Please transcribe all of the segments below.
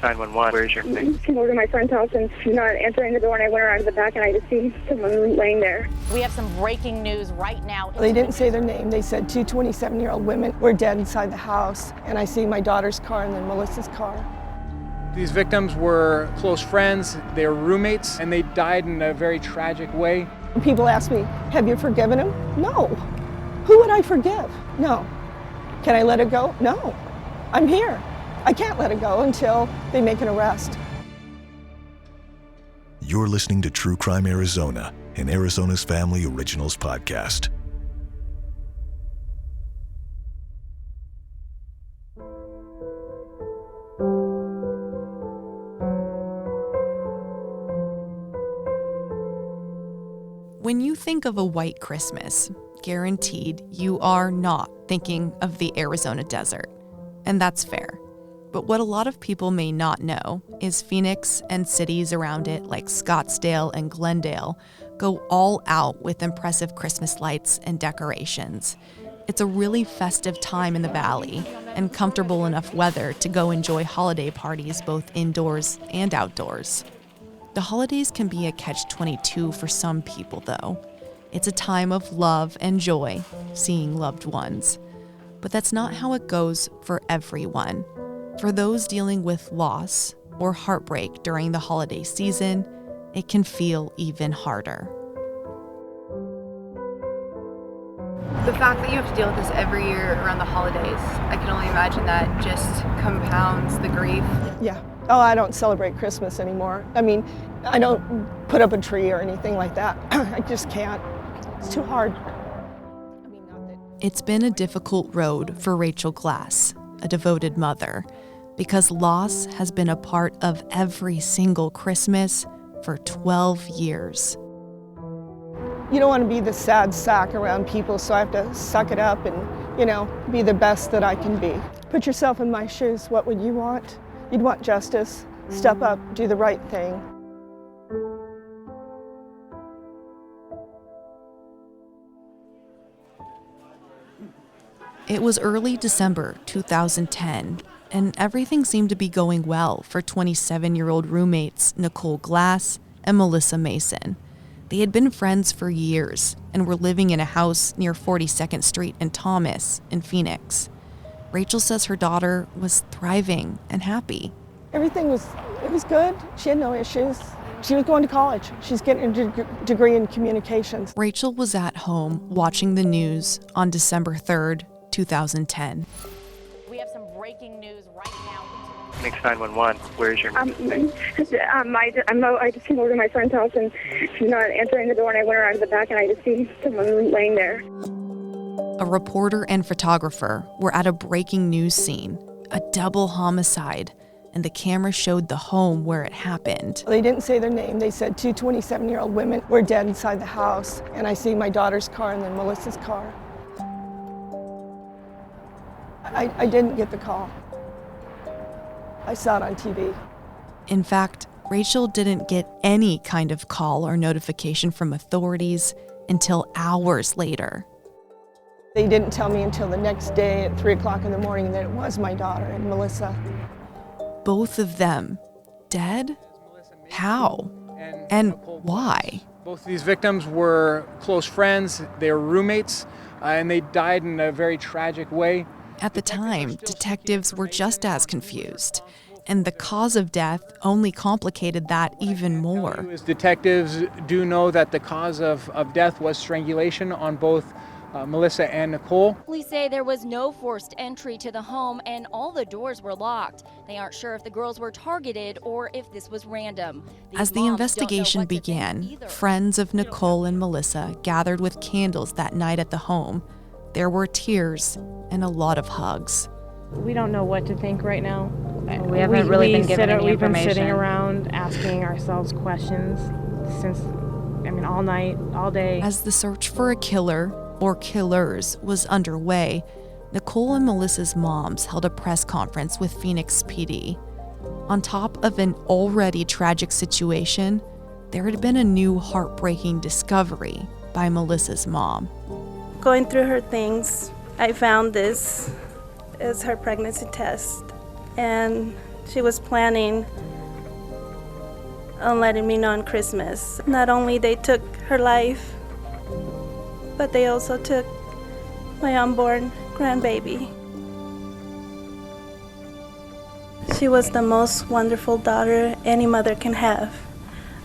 911. Where's your thing? I came over to my friend's house and she's not answering the door, and I went around to the back and I just see someone laying there. We have some breaking news right now. They didn't say their name. They said two 27-year-old women were dead inside the house, and I see my daughter's car and then Melissa's car. These victims were close friends, they were roommates, and they died in a very tragic way. People ask me, have you forgiven him? No. Who would I forgive? No. Can I let it go? No. I'm here. I can't let it go until they make an arrest. You're listening to True Crime Arizona, an Arizona's Family Originals podcast. When you think of a white Christmas, guaranteed you are not thinking of the Arizona desert. And that's fair. But what a lot of people may not know is Phoenix and cities around it like Scottsdale and Glendale go all out with impressive Christmas lights and decorations. It's a really festive time in the valley and comfortable enough weather to go enjoy holiday parties both indoors and outdoors. The holidays can be a catch-22 for some people, though. It's a time of love and joy, seeing loved ones. But that's not how it goes for everyone. For those dealing with loss or heartbreak during the holiday season, it can feel even harder. The fact that you have to deal with this every year around the holidays, I can only imagine that just compounds the grief. Yeah. Oh, I don't celebrate Christmas anymore. I mean, I don't put up a tree or anything like that. I just can't. It's too hard. It's been a difficult road for Rachel Glass, a devoted mother, because loss has been a part of every single Christmas for 12 years. You don't want to be the sad sack around people, so I have to suck it up and, be the best that I can be. Put yourself in my shoes. What would you want? You'd want justice. Step up, do the right thing. It was early December 2010, and everything seemed to be going well for 27-year-old roommates Nicole Glass and Melissa Mason. They had been friends for years and were living in a house near 42nd Street and Thomas in Phoenix. Rachel says her daughter was thriving and happy. Everything was good. She had no issues. She was going to college. She's getting a degree in communications. Rachel was at home watching the news on December 3rd, 2010. We have some breaking news right now. Makes 911. Where's your thing? I just came over to my friend's house and she's not answering the door, and I went around to the back and I just see someone laying there. A reporter and photographer were at a breaking news scene, a double homicide, and the camera showed the home where it happened. They didn't say their name. They said two 27-year-old women were dead inside the house, and I see my daughter's car and then Melissa's car. I didn't get the call. I saw it on TV. In fact, Rachel didn't get any kind of call or notification from authorities until hours later. They didn't tell me until the next day at 3 o'clock in the morning that it was my daughter and Melissa. Both of them dead? How? And why? Both of these victims were close friends, they were roommates, and they died in a very tragic way. At the time, detectives were just as confused, and the cause of death only complicated that even more. Detectives do know that the cause of death was strangulation on both Melissa and Nicole. Police say there was no forced entry to the home and all the doors were locked. They aren't sure if the girls were targeted or if this was random. As the investigation began, friends of Nicole and Melissa gathered with candles that night at the home. There were tears and a lot of hugs. We don't know what to think right now. We haven't really been given any We've been information. sitting around asking ourselves questions since, all night, all day. As the search for a killer or killers was underway, Nicole and Melissa's moms held a press conference with Phoenix PD. On top of an already tragic situation, there had been a new heartbreaking discovery by Melissa's mom. Going through her things, I found this as her pregnancy test, and She was planning on letting me know on Christmas. Not only they took her life, but they also took my unborn grandbaby. She was the most wonderful daughter any mother can have.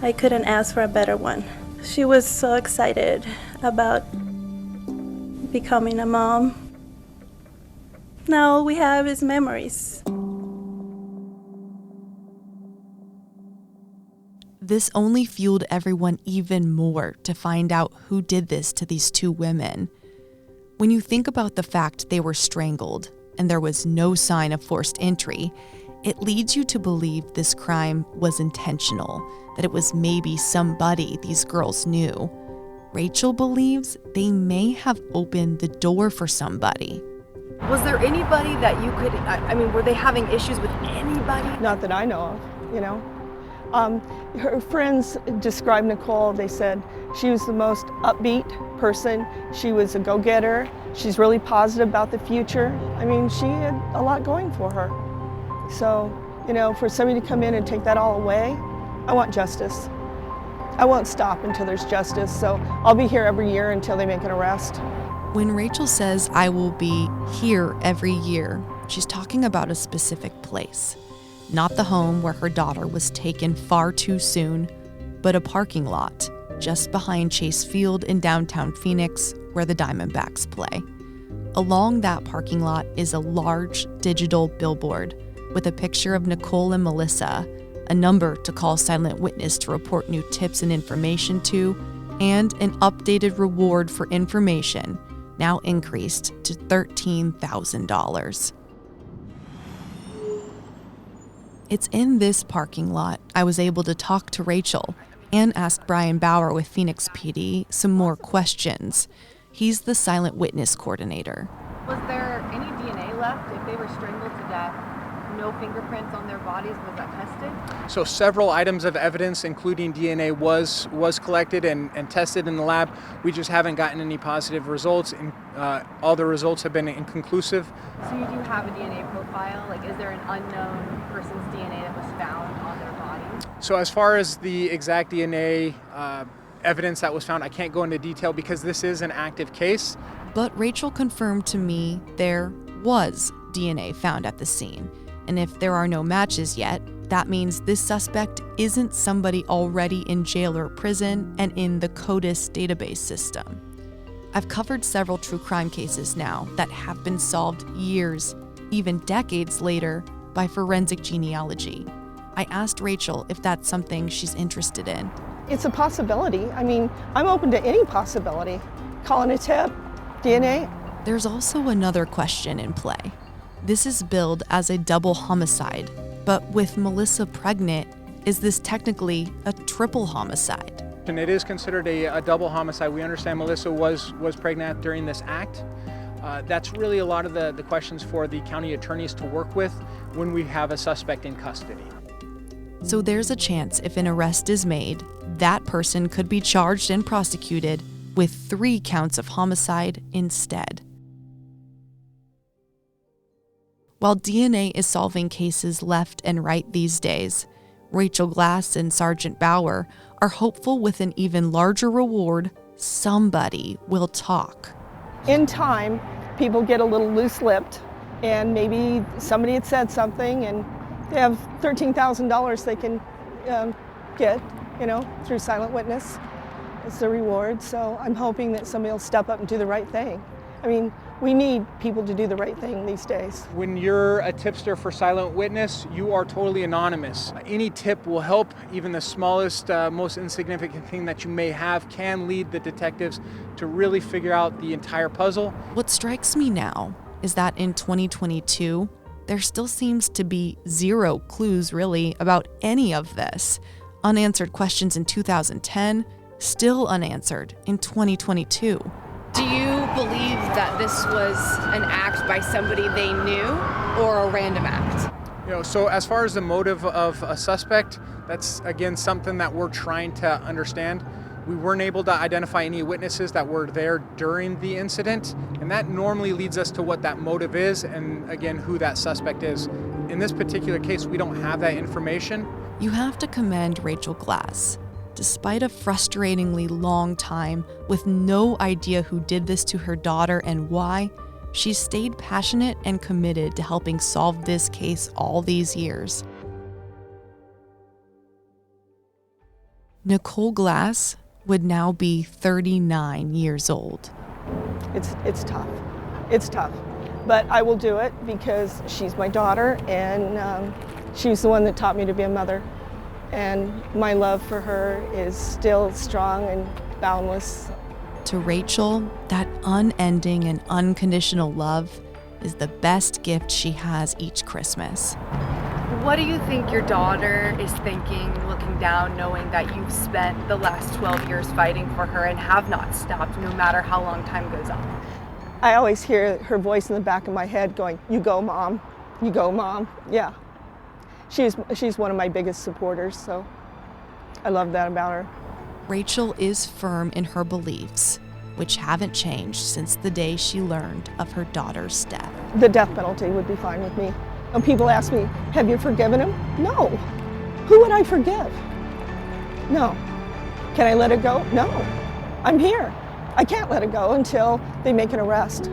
I couldn't ask for a better one. She was so excited about becoming a mom. Now all we have is memories. This only fueled everyone even more to find out who did this to these two women. When you think about the fact they were strangled and there was no sign of forced entry, it leads you to believe this crime was intentional, that it was maybe somebody these girls knew. Rachel believes they may have opened the door for somebody. Was there anybody that you could, were they having issues with anybody? Not that I know of, you know. Her friends described Nicole. They said she was the most upbeat person. She was a go-getter. She's really positive about the future. I mean, she had a lot going for her. So, you know, for somebody to come in and take that all away, I want justice. I won't stop until there's justice, so I'll be here every year until they make an arrest. When Rachel says, "I will be here every year," she's talking about a specific place. Not the home where her daughter was taken far too soon, but a parking lot just behind Chase Field in downtown Phoenix where the Diamondbacks play. Along that parking lot is a large digital billboard with a picture of Nicole and Melissa, a number to call Silent Witness to report new tips and information to, and an updated reward for information, now increased to $13,000. It's in this parking lot I was able to talk to Rachel and ask Brian Bauer with Phoenix PD some more questions. He's the Silent Witness coordinator. Was there any DNA left if they were strangled to death? No fingerprints on their bodies, was that tested? So several items of evidence, including DNA, was collected and tested in the lab. We just haven't gotten any positive results, and all the results have been inconclusive. So you do have a DNA profile? Like, is there an unknown person's DNA that was found on their body? So as far as the exact DNA evidence that was found, I can't go into detail because this is an active case. But Rachel confirmed to me there was DNA found at the scene. And if there are no matches yet, that means this suspect isn't somebody already in jail or prison and in the CODIS database system. I've covered several true crime cases now that have been solved years, even decades later, by forensic genealogy. I asked Rachel if that's something she's interested in. It's a possibility. I mean, I'm open to any possibility. Calling a tip, DNA. There's also another question in play. This is billed as a double homicide, but with Melissa pregnant, is this technically a triple homicide? And it is considered a double homicide. We understand Melissa was pregnant during this act. That's really a lot of the questions for the county attorneys to work with when we have a suspect in custody. So there's a chance if an arrest is made, that person could be charged and prosecuted with 3 counts of homicide instead. While DNA is solving cases left and right these days, Rachel Glass and Sergeant Bauer are hopeful with an even larger reward, somebody will talk. In time, people get a little loose-lipped, and maybe somebody had said something, and they have $13,000 they can get, through Silent Witness. It's the reward, so I'm hoping that somebody will step up and do the right thing. I mean, we need people to do the right thing these days. When you're a tipster for Silent Witness, you are totally anonymous. Any tip will help. Even the smallest, most insignificant thing that you may have can lead the detectives to really figure out the entire puzzle. What strikes me now is that in 2022, there still seems to be 0 clues really about any of this. Unanswered questions in 2010, still unanswered in 2022. Do you believe that this was an act by somebody they knew or a random act? So as far as the motive of a suspect, that's again something that we're trying to understand. We weren't able to identify any witnesses that were there during the incident, and that normally leads us to what that motive is and again who that suspect is. In this particular case, we don't have that information. You have to commend Rachel Glass. Despite a frustratingly long time with no idea who did this to her daughter and why, she stayed passionate and committed to helping solve this case all these years. Nicole Glass would now be 39 years old. It's tough. It's tough. But I will do it because she's my daughter, and she's the one that taught me to be a mother. And my love for her is still strong and boundless. To Rachel, that unending and unconditional love is the best gift she has each Christmas. What do you think your daughter is thinking, looking down, knowing that you've spent the last 12 years fighting for her and have not stopped, no matter how long time goes on? I always hear her voice in the back of my head going, "You go, Mom. You go, Mom." Yeah. She's one of my biggest supporters, so I love that about her. Rachel is firm in her beliefs, which haven't changed since the day she learned of her daughter's death. The death penalty would be fine with me. When people ask me, "Have you forgiven him?" No. Who would I forgive? No. Can I let it go? No. I'm here. I can't let it go until they make an arrest.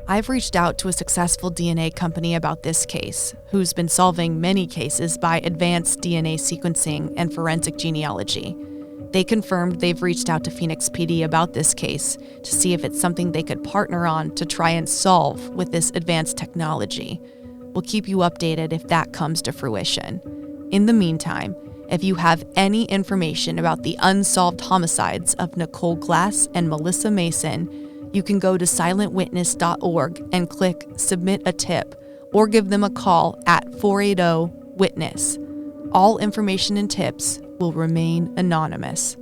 I've reached out to a successful DNA company about this case, who's been solving many cases by advanced DNA sequencing and forensic genealogy. They confirmed they've reached out to Phoenix PD about this case to see if it's something they could partner on to try and solve with this advanced technology. We'll keep you updated if that comes to fruition. In the meantime, if you have any information about the unsolved homicides of Nicole Glass and Melissa Mason, you can go to silentwitness.org and click Submit a Tip, or give them a call at 480-WITNESS. All information and tips will remain anonymous.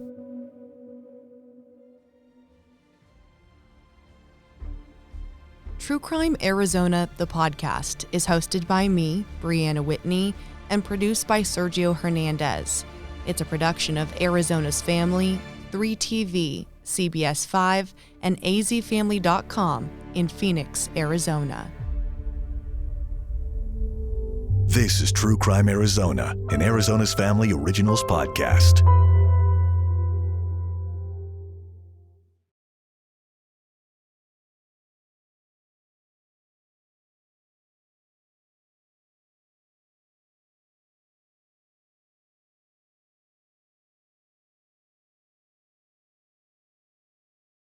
True Crime Arizona, the podcast, is hosted by me, Brianna Whitney, and produced by Sergio Hernandez. It's a production of Arizona's Family, 3TV, CBS 5, and azfamily.com in Phoenix, Arizona. This is True Crime Arizona, an Arizona's Family Originals podcast.